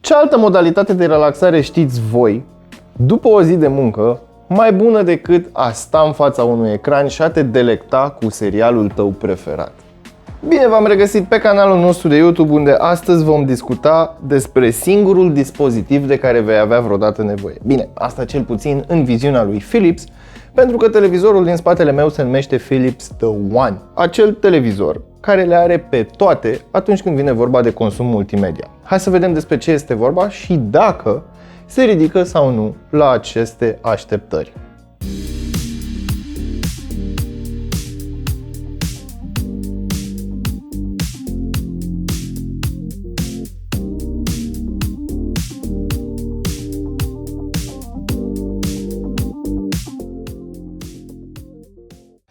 Ce altă modalitate de relaxare știți voi, după o zi de muncă, mai bună decât a sta în fața unui ecran și a te delecta cu serialul tău preferat? Bine v-am regăsit pe canalul nostru de YouTube, unde astăzi vom discuta despre singurul dispozitiv de care vei avea vreodată nevoie. Bine, asta cel puțin în viziunea lui Philips, pentru că televizorul din spatele meu se numește Philips The One. Acel televizor care le are pe toate atunci când vine vorba de consum multimedia. Hai să vedem despre ce este vorba și dacă se ridică sau nu la aceste așteptări.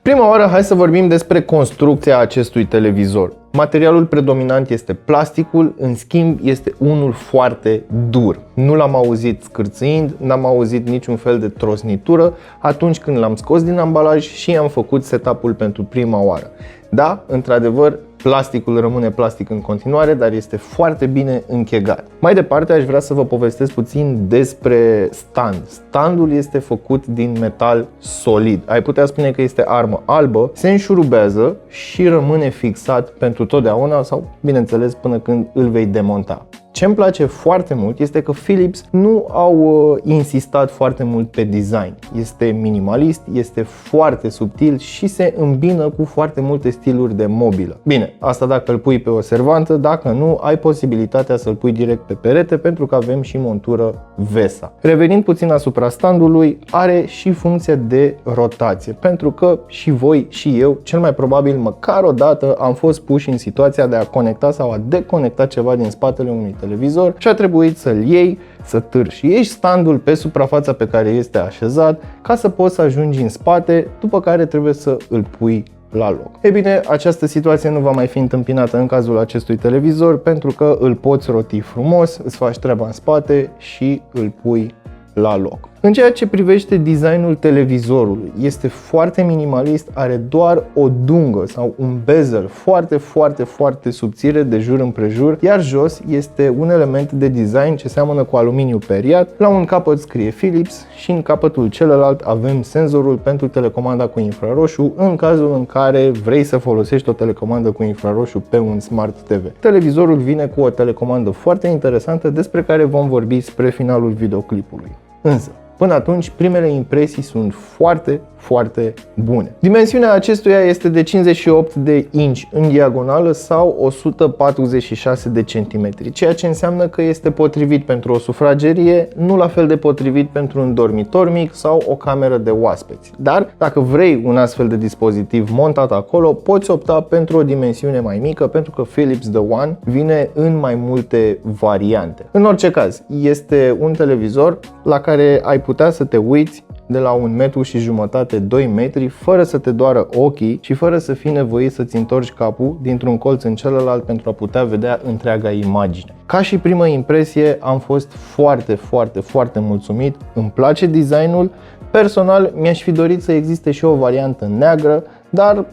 Prima oară, hai să vorbim despre construcția acestui televizor. Materialul predominant este plasticul, în schimb este unul foarte dur. Nu l-am auzit scârțâind, n-am auzit niciun fel de trosnitură atunci când l-am scos din ambalaj și am făcut setup-ul pentru prima oară. Da, într-adevăr, plasticul rămâne plastic în continuare, dar este foarte bine închegat. Mai departe, aș vrea să vă povestesc puțin despre stand. Standul este făcut din metal solid. Ai putea spune că este armă albă, se înșurubează și rămâne fixat pentru totdeauna sau, bineînțeles, până când îl vei demonta. Ce îmi place foarte mult este că Philips nu au insistat foarte mult pe design. Este minimalist, este foarte subtil și se îmbină cu foarte multe stiluri de mobilă. Bine, asta dacă îl pui pe o servantă, dacă nu, ai posibilitatea să-l pui direct pe perete, pentru că avem și montură VESA. Revenind puțin asupra standului, are și funcția de rotație, pentru că și voi și eu, cel mai probabil măcar o dată, am fost puși în situația de a conecta sau a deconecta ceva din spatele unui televizor și a trebuit să-l iei, să târși și ieși standul pe suprafața pe care este așezat ca să poți să ajungi în spate, după care trebuie să îl pui la loc. Ei bine, această situație nu va mai fi întâmpinată în cazul acestui televizor, pentru că îl poți roti frumos, îți faci treaba în spate și îl pui la loc. În ceea ce privește designul televizorului, este foarte minimalist, are doar o dungă sau un bezel foarte subțire de jur împrejur, iar jos este un element de design ce seamănă cu aluminiu periat. La un capăt scrie Philips și în capătul celălalt avem senzorul pentru telecomanda cu infraroșu în cazul în care vrei să folosești o telecomandă cu infraroșu pe un Smart TV. Televizorul vine cu o telecomandă foarte interesantă despre care vom vorbi spre finalul videoclipului. Însă, până atunci, primele impresii sunt foarte bune. Dimensiunea acestuia este de 58 de inci în diagonală sau 146 de centimetri, ceea ce înseamnă că este potrivit pentru o sufragerie, nu la fel de potrivit pentru un dormitor mic sau o cameră de oaspeți. Dar dacă vrei un astfel de dispozitiv montat acolo, poți opta pentru o dimensiune mai mică, pentru că Philips The One vine în mai multe variante. În orice caz, este un televizor la care ai putea să te uiți de la 1,5 m, 2 metri, fără să te doară ochii și fără să fii nevoit să-ți întorci capul dintr-un colț în celălalt pentru a putea vedea întreaga imagine. Ca și primă impresie, am fost foarte mulțumit. Îmi place designul. Personal, mi-aș fi dorit să existe și o variantă neagră, dar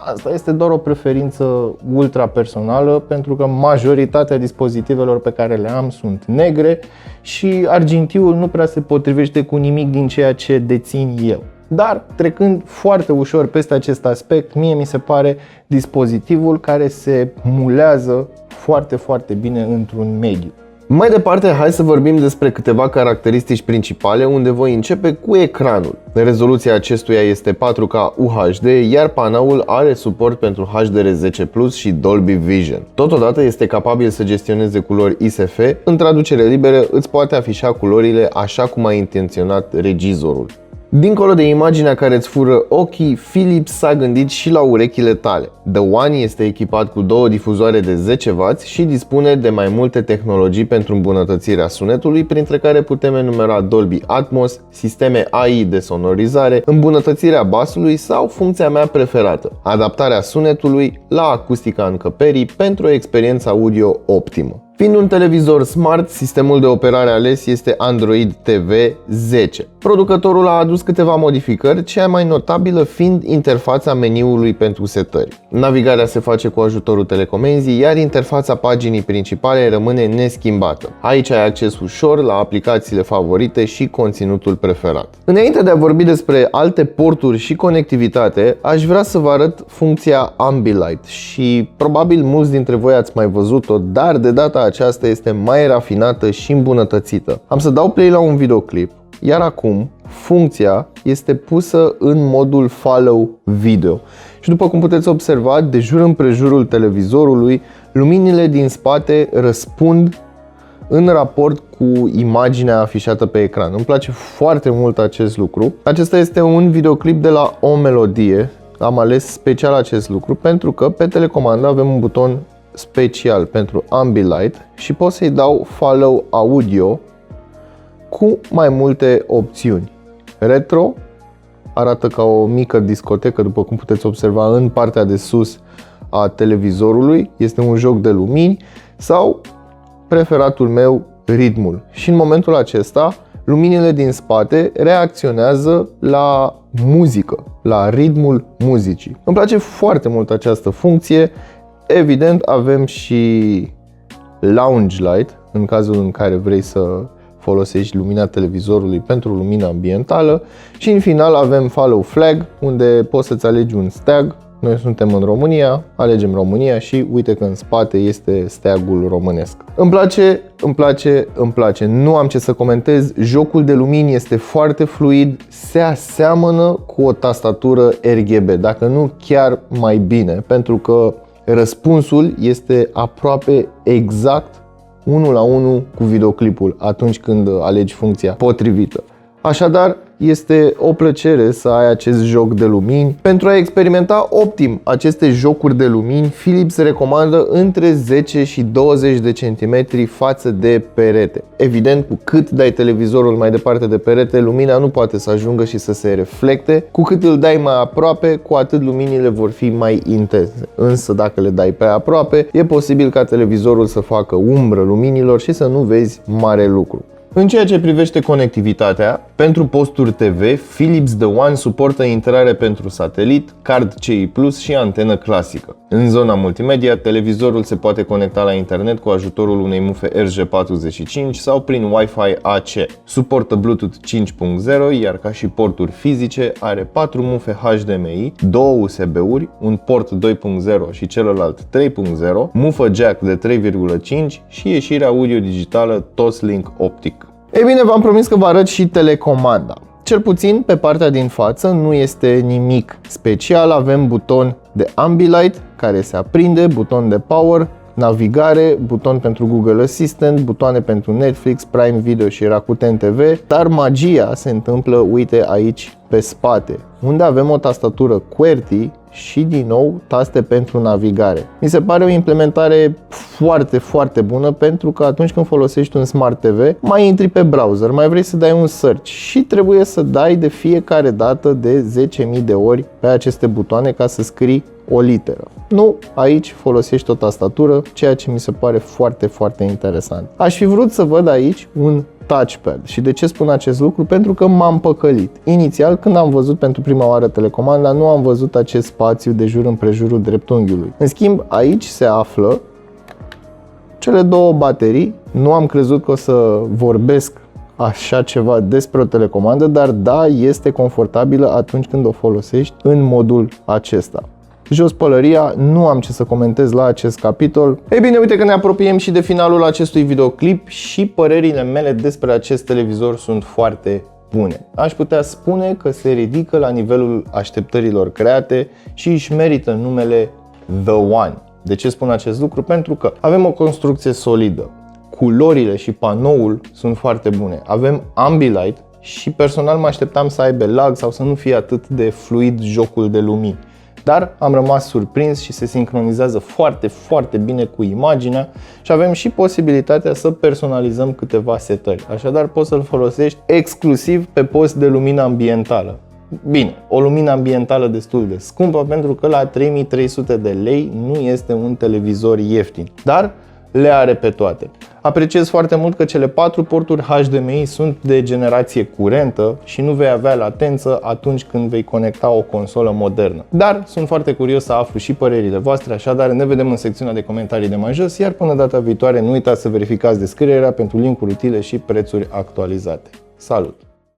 asta este doar o preferință ultra personală, pentru că majoritatea dispozitivelor pe care le am sunt negre și argintiul nu prea se potrivește cu nimic din ceea ce dețin eu. Dar, trecând foarte ușor peste acest aspect, mie mi se pare dispozitivul care se mulează foarte bine într-un mediu. Mai departe, hai să vorbim despre câteva caracteristici principale, unde voi începe cu ecranul. Rezoluția acestuia este 4K UHD, iar panoul are suport pentru HDR10+ și Dolby Vision. Totodată este capabil să gestioneze culori ISF, în traducere liberă îți poate afișa culorile așa cum a intenționat regizorul. Dincolo de imaginea care îți fură ochii, Philips s-a gândit și la urechile tale. The One este echipat cu două difuzoare de 10W și dispune de mai multe tehnologii pentru îmbunătățirea sunetului, printre care putem enumera Dolby Atmos, sisteme AI de sonorizare, îmbunătățirea basului sau funcția mea preferată, adaptarea sunetului la acustica încăperii pentru o experiență audio optimă. Fiind un televizor smart, sistemul de operare ales este Android TV 10. Producătorul a adus câteva modificări, cea mai notabilă fiind interfața meniului pentru setări. Navigarea se face cu ajutorul telecomenzii, iar interfața paginii principale rămâne neschimbată. Aici ai acces ușor la aplicațiile favorite și conținutul preferat. Înainte de a vorbi despre alte porturi și conectivitate, aș vrea să vă arăt funcția Ambilight și probabil mulți dintre voi ați mai văzut-o, dar de data aceasta este mai rafinată și îmbunătățită. Am să dau play la un videoclip, iar acum funcția este pusă în modul Follow Video. Și după cum puteți observa, de jur împrejurul televizorului, luminile din spate răspund în raport cu imaginea afișată pe ecran. Îmi place foarte mult acest lucru. Acesta este un videoclip de la O Melodie. Am ales special acest lucru pentru că pe telecomandă avem un buton special pentru Ambilight și pot să-i dau Follow Audio cu mai multe opțiuni. Retro arată ca o mică discotecă, după cum puteți observa în partea de sus a televizorului. Este un joc de lumini sau preferatul meu, ritmul. Și în momentul acesta, luminile din spate reacționează la muzică, la ritmul muzicii. Îmi place foarte mult această funcție. Evident, avem și Lounge Light, în cazul în care vrei să folosești lumina televizorului pentru lumina ambientală. Și în final avem Follow Flag, unde poți să-ți alegi un steag. Noi suntem în România, alegem România și uite că în spate este steagul românesc. Îmi place, nu am ce să comentez, jocul de lumini este foarte fluid, se aseamănă cu o tastatură RGB, dacă nu chiar mai bine, pentru că răspunsul este aproape exact 1 la 1 cu videoclipul atunci când alegi funcția potrivită. Așadar, este o plăcere să ai acest joc de lumini. Pentru a experimenta optim aceste jocuri de lumini, Philips recomandă între 10 și 20 de centimetri față de perete. Evident, cu cât dai televizorul mai departe de perete, lumina nu poate să ajungă și să se reflecte. Cu cât îl dai mai aproape, cu atât luminile vor fi mai intense. Însă dacă le dai prea aproape, e posibil ca televizorul să facă umbră luminilor și să nu vezi mare lucru. În ceea ce privește conectivitatea, pentru posturi TV, Philips The One suportă intrare pentru satelit, card CI Plus și antenă clasică. În zona multimedia, televizorul se poate conecta la internet cu ajutorul unei mufe RJ45 sau prin Wi-Fi AC. Suportă Bluetooth 5.0, iar ca și porturi fizice, are 4 mufe HDMI, 2 USB-uri, un port 2.0 și celălalt 3.0, mufă jack de 3.5 și ieșire audio digitală Toslink optic. Ei bine, v-am promis că vă arăt și telecomanda. Cel puțin pe partea din față nu este nimic special. Avem buton de Ambilight care se aprinde, buton de power, navigare, buton pentru Google Assistant, butoane pentru Netflix, Prime Video și Rakuten TV. Dar magia se întâmplă, uite aici pe spate, unde avem o tastatură QWERTY și din nou taste pentru navigare. Mi se pare o implementare foarte bună, pentru că atunci când folosești un Smart TV, mai intri pe browser, mai vrei să dai un search și trebuie să dai de fiecare dată de 10.000 de ori pe aceste butoane ca să scrii o literă. Nu, aici folosești o tastatură, ceea ce mi se pare foarte interesant. Aș fi vrut să văd aici un touchpad. Și de ce spun acest lucru? Pentru că m-am păcălit. Inițial, când am văzut pentru prima oară telecomanda, nu am văzut acest spațiu de jur împrejurul dreptunghiului. În schimb, aici se află cele două baterii. Nu am crezut că o să vorbesc așa ceva despre o telecomandă, dar da, este confortabilă atunci când o folosești în modul acesta. Jos pălăria, nu am ce să comentez la acest capitol. Ei bine, uite că ne apropiem și de finalul acestui videoclip și părerile mele despre acest televizor sunt foarte bune. Aș putea spune că se ridică la nivelul așteptărilor create și își merită numele The One. De ce spun acest lucru? Pentru că avem o construcție solidă. Culorile și panoul sunt foarte bune. Avem Ambilight și personal mă așteptam să aibă lag sau să nu fie atât de fluid jocul de lumini. Dar am rămas surprins și se sincronizează foarte bine cu imaginea și avem și posibilitatea să personalizăm câteva setări. Așadar poți să-l folosești exclusiv pe post de lumină ambientală. Bine, o lumină ambientală destul de scumpă, pentru că la 3300 de lei nu este un televizor ieftin. Dar le are pe toate. Apreciez foarte mult că cele 4 porturi HDMI sunt de generație curentă și nu vei avea latență atunci când vei conecta o consolă modernă. Dar sunt foarte curios să aflu și părerile voastre, așadar ne vedem în secțiunea de comentarii de mai jos, iar până data viitoare nu uitați să verificați descrierea pentru linkuri utile și prețuri actualizate. Salut!